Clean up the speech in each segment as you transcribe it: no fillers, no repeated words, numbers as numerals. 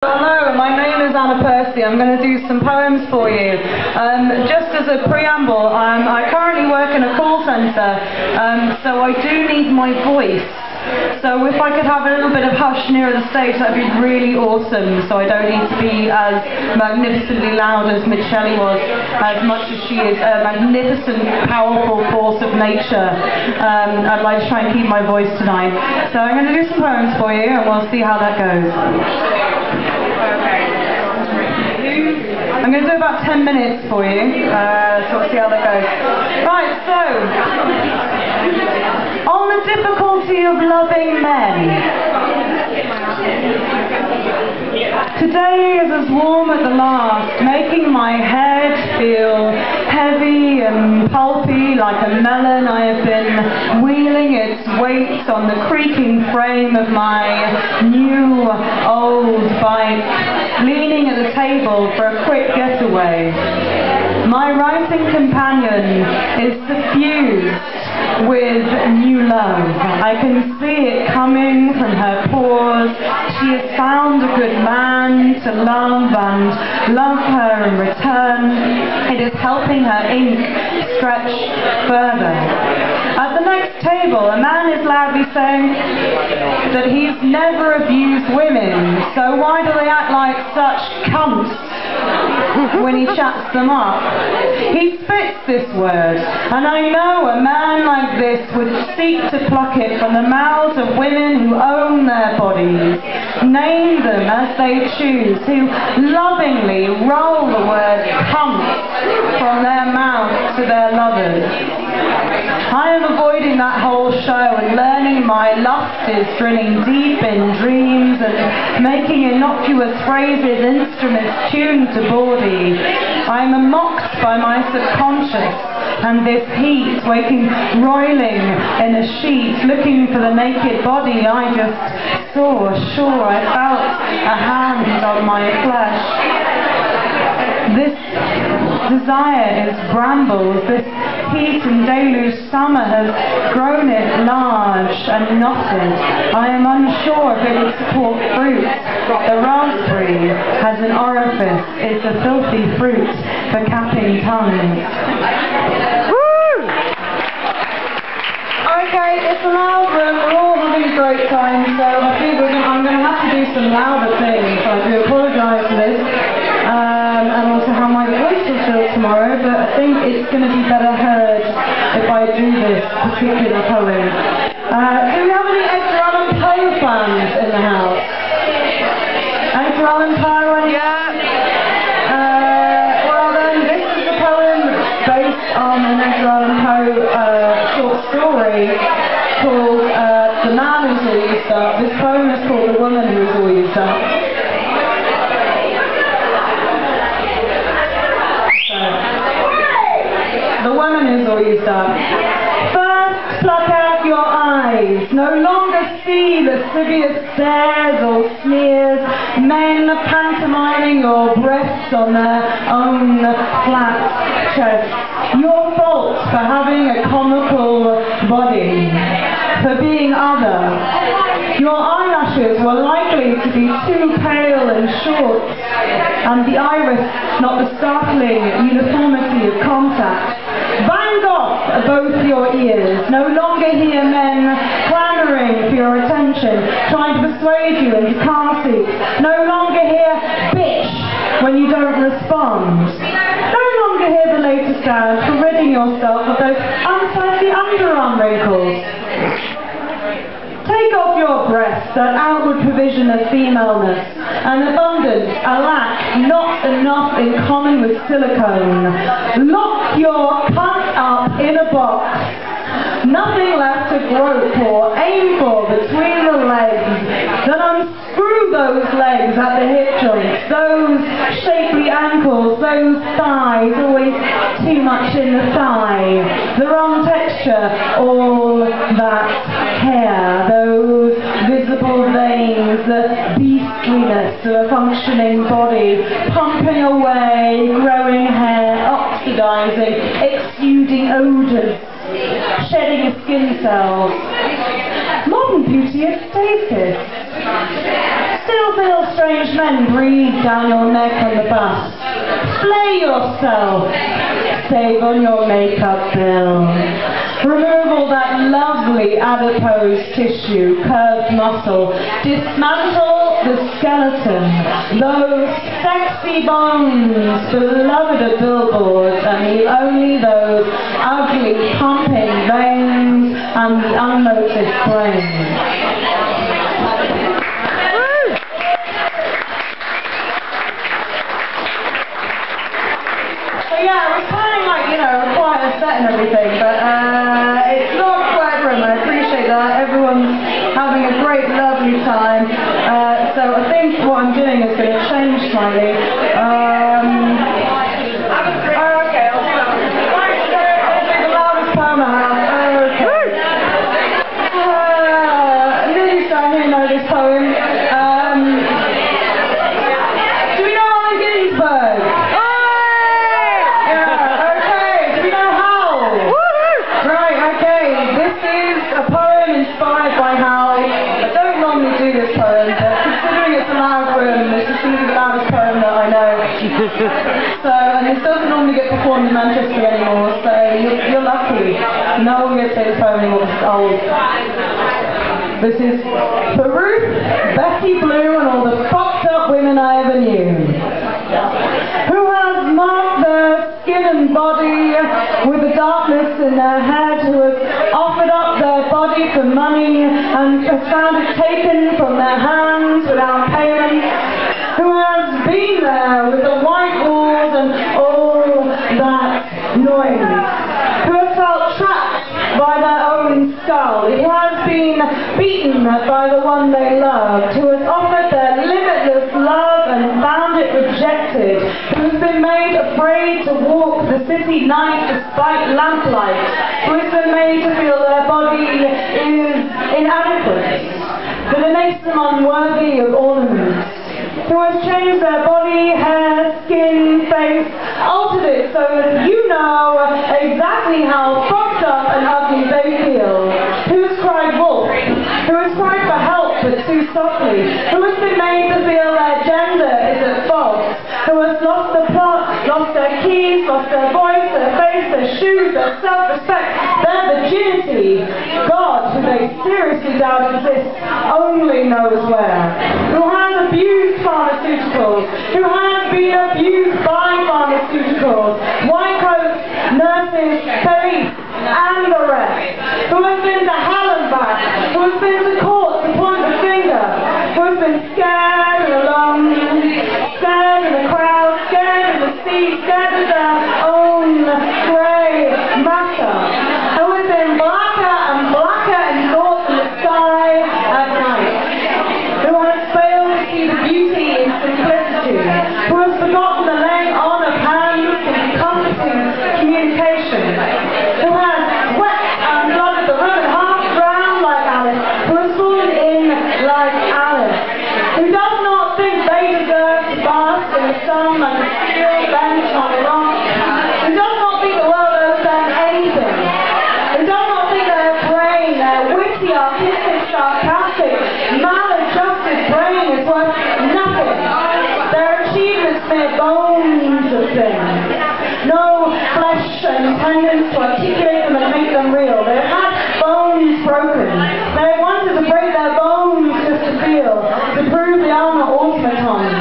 Hello, my name is Percy. I'm going to do some poems for you. Just as a preamble, I currently work in a call centre, so I do need my voice. So if I could have a little bit of hush nearer the stage, that would be really awesome, so I don't need to be as magnificently loud as Michelle was, as much as she is a magnificent, powerful force of nature. I'd like to try and keep my voice tonight. So I'm going to do some poems for you, and we'll see how that goes. I'm going to do about 10 minutes for you, so we'll see how that goes. Right, so, on the difficulty of loving men. Today is as warm as the last, making my head feel heavy and pulpy like a melon. I have been wheeling its weight on the creaking frame of my new old bike, leaning at the table for a quick getaway. My writing companion is suffused with new love. I can see it coming from her pores. She has found a good man to love and love her in return. It is helping her ink stretch further. At the next table, a man is loudly saying that he's never abused women, so why do they act like such cunts when he chats them up? He spits this word, and I know a man like this would seek to pluck it from the mouths of women who own their bodies, name them as they choose, who lovingly roll the word cunt from their mouths to their lovers. I am avoiding that whole show and learning my lust is drilling deep in dreams and making innocuous phrases instruments tuned to bawdy. I am mocked by my subconscious and this heat, waking roiling in a sheet, looking for the naked body I just saw. Sure, I felt a hand on my flesh. This desire is brambles. This heat and deluge summer has grown it large and knotted. I am unsure if it would support fruit. The raspberry has an orifice. It's a filthy fruit for capping tongues. Woo! Okay, it's a loud room. We're all having a great time, so I think I'm going to have to do some louder things. So I do apologise for this. And also how my voice will feel tomorrow, but I think it's going to be better heard if I do this particular poem. Do we have any Edgar Allan Poe fans in the house? Edgar Allan Poe? Yeah! Well then, this is a poem based on an Edgar Allan Poe short story called The Man Who's All Used Up. This poem is called The Woman Who's All Used Up. The woman is all used up. First, pluck out your eyes. No longer see lascivious stares or sneers. Men pantomiming your breasts on their own flat chests. Your fault for having a comical body. For being other. Your eyelashes were likely to be too pale and short, and the iris not the startling uniformity of contact. Bang off both your ears. No longer hear men clamouring for your attention, trying to persuade you into car seats. No longer hear bitch when you don't respond. No longer hear the latest ad for ridding yourself of those unsightly underarm wrinkles. Take off your breasts, that outward provision of femaleness, an abundance, a lack, not enough in common with silicone. Lock your cunt up in a box. Nothing left to grope or aim for between the legs. Then unscrew those legs at the hip joints, those shapely ankles, those thighs, always too much in the thigh. The wrong texture, all that hair, those visible veins, the beastliness of a functioning body, pumping away, growing hair, oxidizing, exuding odours, shedding of skin cells. Modern beauty is stasis. still feel strange men breathe down your neck on the bus. Slay yourself. Save on your makeup bill. Remove all that lovely adipose tissue, curved muscle. Dismantle the skeleton. Those sexy bones, beloved of billboards, and leave only those ugly pumping veins and the unnoticed brain. Yeah, we're planning quite a set and everything, but it's not quite room. I appreciate that. Everyone's having a great, lovely time. So I think what I'm doing is going to change slightly. Okay, I'll do that. I'll do the loudest poem I have. Okay. Lily's down here know this poem. Do we know Allen Ginsberg? Inspired by how I don't normally do this poem, but considering it's a loud room, this is going to be the loudest poem that I know. And this doesn't normally get performed in Manchester anymore, so you're lucky. No one gets to say this poem anymore because it's old. This is for Ruth, Betty Blue, and all the fucked up women I ever knew, who has marked their skin and body with the darkness in their head, who has offered up their body for money and has found it taken from their hands without payment, who has been there with the white walls and all that noise, who has felt trapped by their own skull, who has been beaten by the one they loved, who has offered their limitless love and found it rejected, who has been made afraid to walk the city night despite lamplight, who has been made to feel their body is inadequate, that it makes them unworthy of ornaments, who has changed their body, hair, skin, face, altered it so that you know exactly how fucked up and ugly they feel, who has cried wolf, who has cried for help but too softly, who has been made to feel their gender is at fault, who has lost the plot, lost their keys, lost their voice, their face, their shoes, their self-respect, their virginity. God, who they seriously doubt exists, only knows where, who has abused pharmaceuticals, who has been abused by pharmaceuticals, white coats, nurses, police, and the rest, who has been to hell and back, who has been to court to point the finger, who has been scared and alone, scared in the crowd, scared in the sea, scared of their own grey matter, who has been blacker and blacker engulfed in the sky at night, who has failed to see the beauty in simplicity, who has forgotten the laying on of hands and encompassing communication, who has wept and flooded the room and half drowned like Alice, who has fallen in like Alice, who does not think they deserve to bask in the sun like a steel bench on a rock, who does not think the world owes them anything, who does not think their brain, their witty, artistic, sarcastic, maladjusted brain is worth nothing, their achievements mere bones of things, no flesh and tendons to articulate them and make them real. They've had bones broken. They wanted to break their bones just to feel, to prove the armor automatons.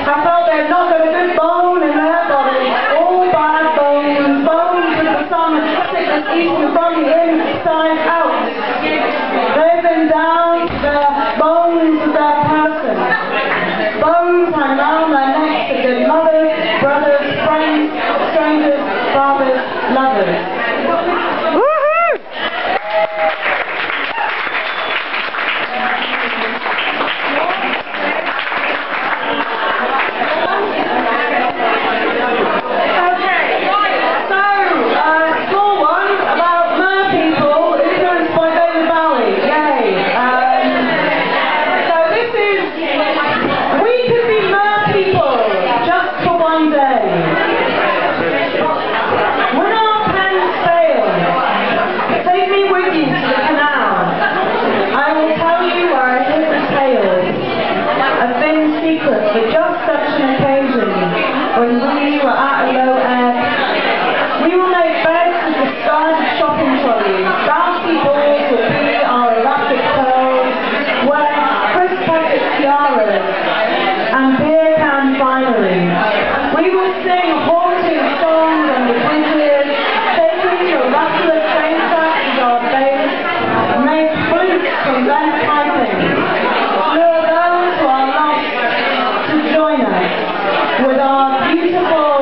I felt they had not got a good bone in their body. All bad bones, bones with the sun sickness eating from the inside out. They've been down to their bones of their person. Bones hang around their necks of their mothers, brothers, friends, strangers, fathers, lovers. We could be mer join us with our beautiful